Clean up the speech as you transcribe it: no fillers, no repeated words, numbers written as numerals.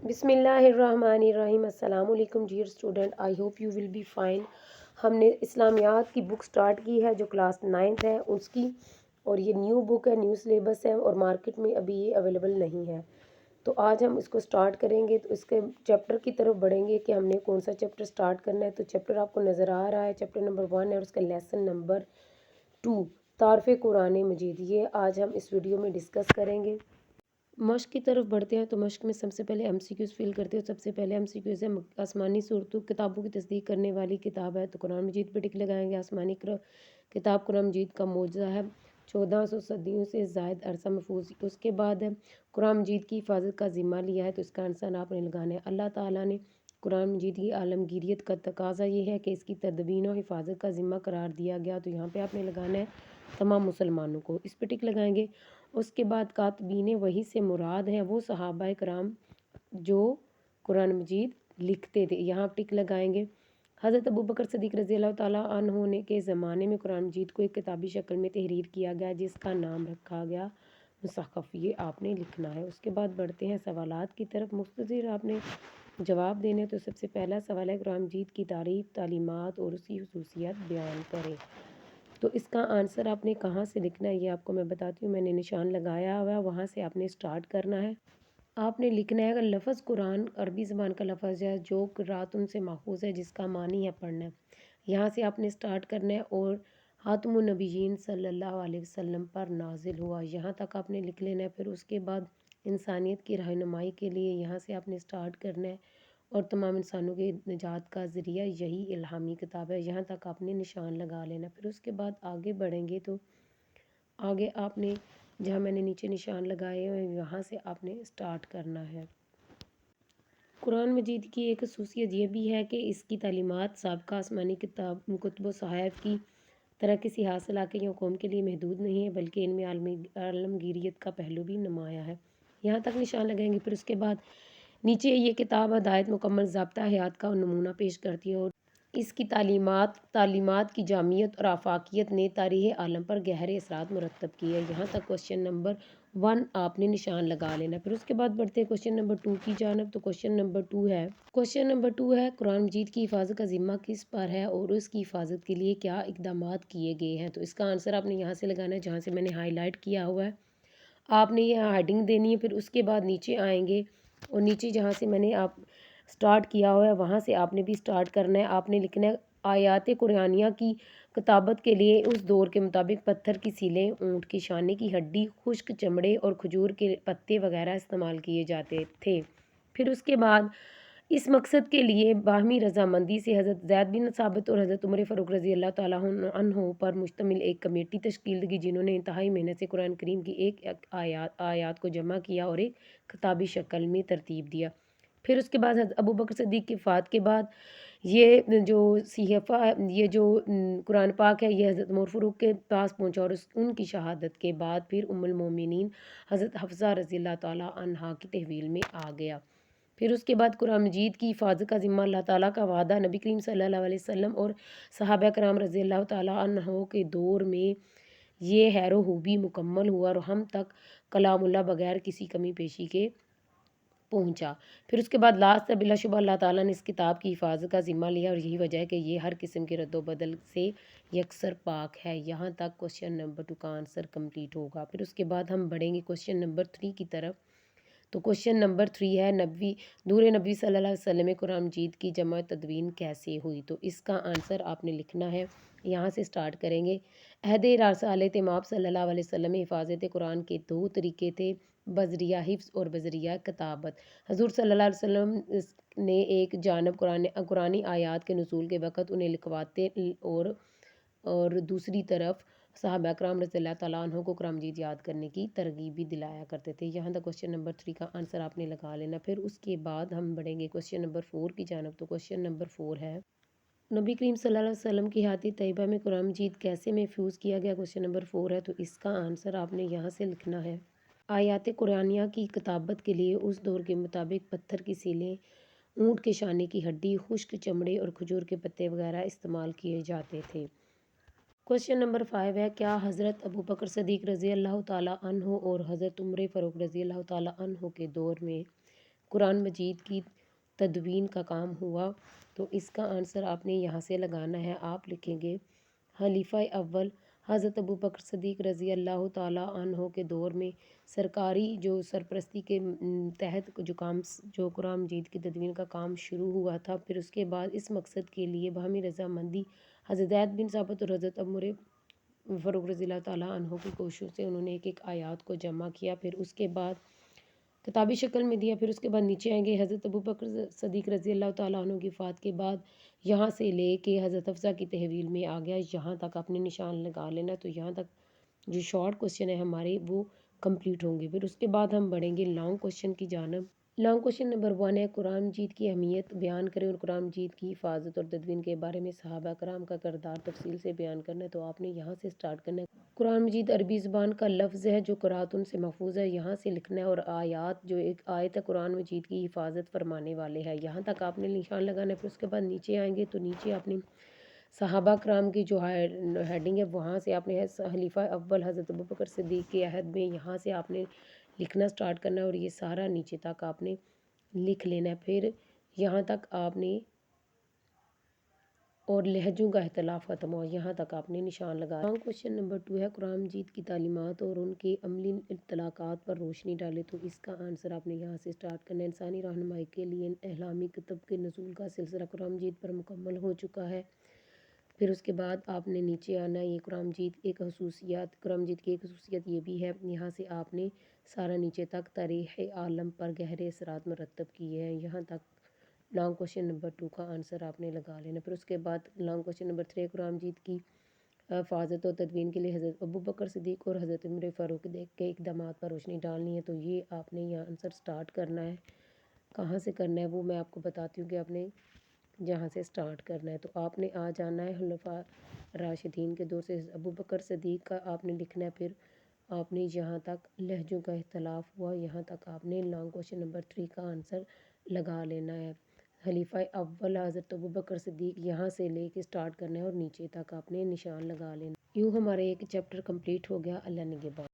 بسم اللہ الرحمن الرحیم۔ السلام علیکم dear student, I hope you will be fine. ہم نے اسلامیات کی بک سٹارٹ کی ہے جو کلاس 9th ہے اس کی، اور یہ نیو بک ہے، نیو سلیبس ہے، اور مارکیٹ میں ابھی یہ اویلیبل نہیں ہے۔ تو آج ہم اس کو سٹارٹ کریں گے، تو اس کے چیپٹر کی طرف بڑھیں گے کہ ہم نے کون سا چیپٹر سٹارٹ کرنا ہے۔ تو چیپٹر آپ کو نظر آ رہا ہے، چیپٹر نمبر 1 ہے اور اس کا لیسن نمبر 2 تعارف قرآن مجید، یہ آج ہم اس ویڈیو میں ڈسکس کریں گے۔ مشق کی طرف بڑھتے ہیں تو مشق میں سب سے پہلے ایم سی کیوز فل کرتے ہیں۔ سب سے پہلے ایم سی کیوز ہے آسمانی صورتوں کتابوں کی تصدیق کرنے والی کتاب ہے، تو قرآن مجید پہ ٹک لگائیں گے۔ آسمانی کتاب قرآن مجید کا معجزہ ہے، 1400 صدیوں سے زائد عرصہ محفوظ۔ اس کے بعد ہے قرآن مجید کی حفاظت کا ذمہ لیا ہے، تو اس کا آنسر آپ نے لگانا ہے۔ اللہ تعالیٰ نے قرآن مجید کی عالمگیریت کا تقاضا یہ ہے کہ اس کی تدوین و حفاظت کا ذمہ قرار دیا گیا، تو یہاں پہ آپ نے لگانا ہے تمام مسلمانوں کو، اس پہ ٹک لگائیں گے۔ اس کے بعد کاتبین وحی سے مراد ہیں وہ صحابہ کرام جو قرآن مجید لکھتے تھے، یہاں ٹک لگائیں گے۔ حضرت ابوبکر صدیق رضی اللہ تعالیٰ عنہ کے زمانے میں قرآن مجید کو ایک کتابی شکل میں تحریر کیا گیا جس کا نام رکھا گیا مصحف، یہ آپ نے لکھنا ہے۔ اس کے بعد بڑھتے ہیں سوالات کی طرف، مختصر آپ نے جواب دینے۔ تو سب سے پہلا سوال ہے قرآن مجید کی تعریف، تعلیمات اور اس کی خصوصیات بیان کریں۔ تو اس کا آنسر آپ نے کہاں سے لکھنا ہے یہ آپ کو میں بتاتی ہوں، میں نے نشان لگایا ہوا ہے، وہاں سے آپ نے سٹارٹ کرنا ہے۔ آپ نے لکھنا ہے اگر لفظ قرآن عربی زبان کا لفظ ہے جو قراتن سے ماخوذ ہے جس کا معنی ہے پڑھنا ہے، یہاں سے آپ نے سٹارٹ کرنا ہے۔ اور خاتم النبیین صلی اللہ علیہ وسلم پر نازل ہوا، یہاں تک آپ نے لکھ لینا ہے۔ پھر اس کے بعد انسانیت کی رہنمائی کے لیے یہاں سے آپ نے سٹارٹ کرنا ہے، اور تمام انسانوں کے نجات کا ذریعہ یہی الہامی کتاب ہے، یہاں تک آپ نے نشان لگا لینا۔ پھر اس کے بعد آگے بڑھیں گے تو آگے آپ نے جہاں میں نے نیچے نشان لگائے ہوئے وہاں سے آپ نے سٹارٹ کرنا ہے۔ قرآن مجید کی ایک خصوصیت یہ بھی ہے کہ اس کی تعلیمات سابقہ آسمانی کتب و صحائف کی طرح کسی خاص علاقے یا قوم کے لیے محدود نہیں ہے، بلکہ ان میں عالمگیریت کا پہلو بھی نمایاں ہے، یہاں تک نشان لگائیں گے۔ پھر اس کے بعد نیچے یہ کتاب ہدایت مکمل ضابطہ حیات کا نمونہ پیش کرتی ہے، اور اس کی تعلیمات کی جامعیت اور آفاقیت نے تاریخ عالم پر گہرے اثرات مرتب کیے ہیں، یہاں تک کوشچن نمبر 1 آپ نے نشان لگا لینا۔ پھر اس کے بعد بڑھتے ہیں کوشچن نمبر 2 کی جانب۔ تو کوشچن نمبر 2 ہے قرآن مجید کی حفاظت کا ذمہ کس پر ہے اور اس کی حفاظت کے لیے کیا اقدامات کیے گئے ہیں، تو اس کا آنسر آپ نے یہاں سے لگانا ہے جہاں سے میں نے ہائی لائٹ کیا ہوا ہے، آپ نے یہ ہیڈنگ دینی ہے۔ پھر اس کے بعد نیچے آئیں گے اور نیچے جہاں سے میں نے آپ سٹارٹ کیا ہوا ہے وہاں سے آپ نے بھی سٹارٹ کرنا ہے۔ آپ نے لکھنا ہے آیات قرآنیہ کی کتابت کے لیے اس دور کے مطابق پتھر کی سیلیں، اونٹ کی شانے کی ہڈی، خشک چمڑے اور کھجور کے پتے وغیرہ استعمال کیے جاتے تھے۔ پھر اس کے بعد اس مقصد کے لیے باہمی رضامندی سے حضرت زید بن ثابت اور حضرت عمر فاروق رضی اللہ تعالیٰ عنہ پر مشتمل ایک کمیٹی تشکیل کی جنہوں نے انتہائی محنت سے قرآن کریم کی ایک آیات کو جمع کیا اور ایک کتابی شکل میں ترتیب دیا۔ پھر اس کے بعد حضرت ابوبکر صدیق کی وفات کے بعد یہ جو صحیفہ ہے، یہ جو قرآن پاک ہے، یہ حضرت عمر فاروق کے پاس پہنچا، اور ان کی شہادت کے بعد پھر ام المومنین حضرت حفصہ رضی اللہ تعالیٰ عنہا کی تحویل میں آ گیا۔ پھر اس کے بعد قرآن مجید کی حفاظت کا ذمہ اللہ تعالیٰ کا وعدہ نبی کریم صلی اللہ علیہ وسلم اور صحابہ کرام رضی اللہ تعالیٰ عنہ کے دور میں یہ حیر و خوبی مکمل ہوا اور ہم تک کلام اللہ بغیر کسی کمی پیشی کے پہنچا۔ پھر اس کے بعد لاسٹ ہے بلا شبہ اللہ تعالیٰ نے اس کتاب کی حفاظت کا ذمہ لیا، اور یہی وجہ ہے کہ یہ ہر قسم کے رد و بدل سے یکسر پاک ہے، یہاں تک کوشچن نمبر 2 کا آنسر کمپلیٹ ہوگا۔ پھر اس کے بعد ہم بڑھیں گے کوشچن نمبر 3 کی طرف۔ تو کوشچن نمبر 3 ہے دور نبی صلی اللہ علیہ وسلم میں قرآن مجید کی جمع تدوین کیسے ہوئی، تو اس کا آنسر آپ نے لکھنا ہے، یہاں سے سٹارٹ کریں گے۔ عہد رسالت مآب صلی اللہ علیہ وسلم میں حفاظت قرآن کے 2 طریقے تھے، بذریعہ حفظ اور بذریعہ کتابت۔ حضور صلی اللہ علیہ وسلم نے ایک جانب قرآنی آیات کے نزول کے وقت انہیں لکھواتے اور دوسری طرف صحابہ کرام رضی اللہ تعالیٰ عنہ کو قرآن مجید یاد کرنے کی ترغیب بھی دلایا کرتے تھے، یہاں تک کوشچن نمبر 3 کا آنسر آپ نے لگا لینا۔ پھر اس کے بعد ہم بڑھیں گے کوشچن نمبر 4 کی جانب۔ تو کوشچن نمبر 4 ہے نبی کریم صلی اللہ علیہ وسلم کی حیات طیبہ میں قرآن مجید کیسے محفوظ کیا گیا، کوشچن نمبر 4 ہے، تو اس کا آنسر آپ نے یہاں سے لکھنا ہے۔ آیات قرآنیہ کی کتابت کے لیے اس دور کے مطابق پتھر کی سیلیں، اونٹ کے شانے کی ہڈی، خشک چمڑے اور کھجور کے پتے وغیرہ استعمال کیے جاتے تھے۔ کوشچن نمبر 5 ہے کیا حضرت ابوبکر صدیق رضی اللہ تعالیٰ عنہ اور حضرت عمر فاروق رضی اللہ تعالیٰ عنہ کے دور میں قرآن مجید کی تدوین کا کام ہوا؟ تو اس کا آنسر آپ نے یہاں سے لگانا ہے. آپ لکھیں گے خلیفہ اول حضرت ابوبکر صدیق رضی اللہ تعالیٰ عنہ کے دور میں سرکاری جو سرپرستی کے تحت جو قرآن مجید کی تدوین کا کام شروع ہوا تھا. پھر اس کے بعد اس مقصد کے لیے باہمی رضامندی حضرت زید بن ثابت اور حضرت عمر فاروق رضی اللہ تعالیٰ عنہ کی کوششوں سے انہوں نے ایک آیات کو جمع کیا. پھر اس کے بعد کتابی شکل میں دیا. پھر اس کے بعد نیچے آئیں گے حضرت ابوبکر صدیق رضی اللہ تعالیٰ عنہ کی وفات کے بعد یہاں سے لے کے حضرت حفصہ کی تحویل میں آ گیا. یہاں تک اپنے نشان لگا لینا. تو یہاں تک جو شارٹ کوشچن ہے ہمارے وہ کمپلیٹ ہوں گے. پھر اس کے بعد ہم بڑھیں گے لانگ کوشچن کی جانب. لانگ کوشچن نمبر 1 ہے قرآن مجید کی اہمیت بیان کریں اور قرآن مجید کی حفاظت اور تدوین کے بارے میں صحابہ کرام کا کردار تفصیل سے بیان کرنا ہے. تو آپ نے یہاں سے سٹارٹ کرنا ہے. قرآن مجید عربی زبان کا لفظ ہے جو قرأتن سے محفوظ ہے. یہاں سے لکھنا ہے. اور آیات جو ایک آیت ہے قرآن مجید کی حفاظت فرمانے والے ہے. یہاں تک آپ نے نشان لگانا ہے. پھر اس کے بعد نیچے آئیں گے تو نیچے آپ نے صحابہ کرام کی جو ہیڈنگ ہے وہاں سے آپ نے خلیفہ اول حضرت ابوبکر صدیق کے عہد میں یہاں سے آپ نے لکھنا سٹارٹ کرنا ہے. اور یہ سارا نیچے تک آپ نے لکھ لینا ہے. پھر یہاں تک آپ نے اور لہجوں کا اختلاف ختم ہوا یہاں تک آپ نے نشان لگا. کوشچن نمبر 2 ہے قرآن مجید کی تعلیمات اور ان کے عملی اطلاقات پر روشنی ڈالے. تو اس کا آنسر آپ نے یہاں سے سٹارٹ کرنا ہے. انسانی رہنمائی کے لیے الہامی کتب کے نزول کا سلسلہ قرآن مجید پر مکمل ہو چکا ہے. پھر اس کے بعد آپ نے نیچے آنا ہے. یہ قرآن مجید کی ایک خصوصیت یہ بھی ہے. یہاں سے آپ نے سارا نیچے تک تاریخ عالم پر گہرے اثرات مرتب کیے ہیں. یہاں تک لانگ کوشچن نمبر 2 کا آنسر آپ نے لگا لینا. پھر اس کے بعد لانگ کوشچن نمبر 3 قرآن مجید کی حفاظت اور تدوین کے لیے حضرت ابوبکر صدیق اور حضرت عمر فاروق کے اقدامات پر روشنی ڈالنی ہے. تو یہ آپ نے یہ آنسر سٹارٹ کرنا ہے. کہاں سے کرنا ہے وہ میں آپ کو بتاتی ہوں کہ آپ نے جہاں سے سٹارٹ کرنا ہے. تو آپ نے آ جانا ہے خلفاء راشدین کے دور سے ابوبکر صدیق کا آپ نے لکھنا ہے. پھر آپ نے جہاں تک لہجوں کا اختلاف ہوا یہاں تک آپ نے لانگ کوشچن نمبر 3 کا آنسر لگا لینا ہے. خلیفہ اول حضرت ابوبکر صدیق یہاں سے لے کے سٹارٹ کرنا ہے اور نیچے تک آپ نے نشان لگا لینا. یوں ہمارے ایک چیپٹر کمپلیٹ ہو گیا. اللہ نگہبان.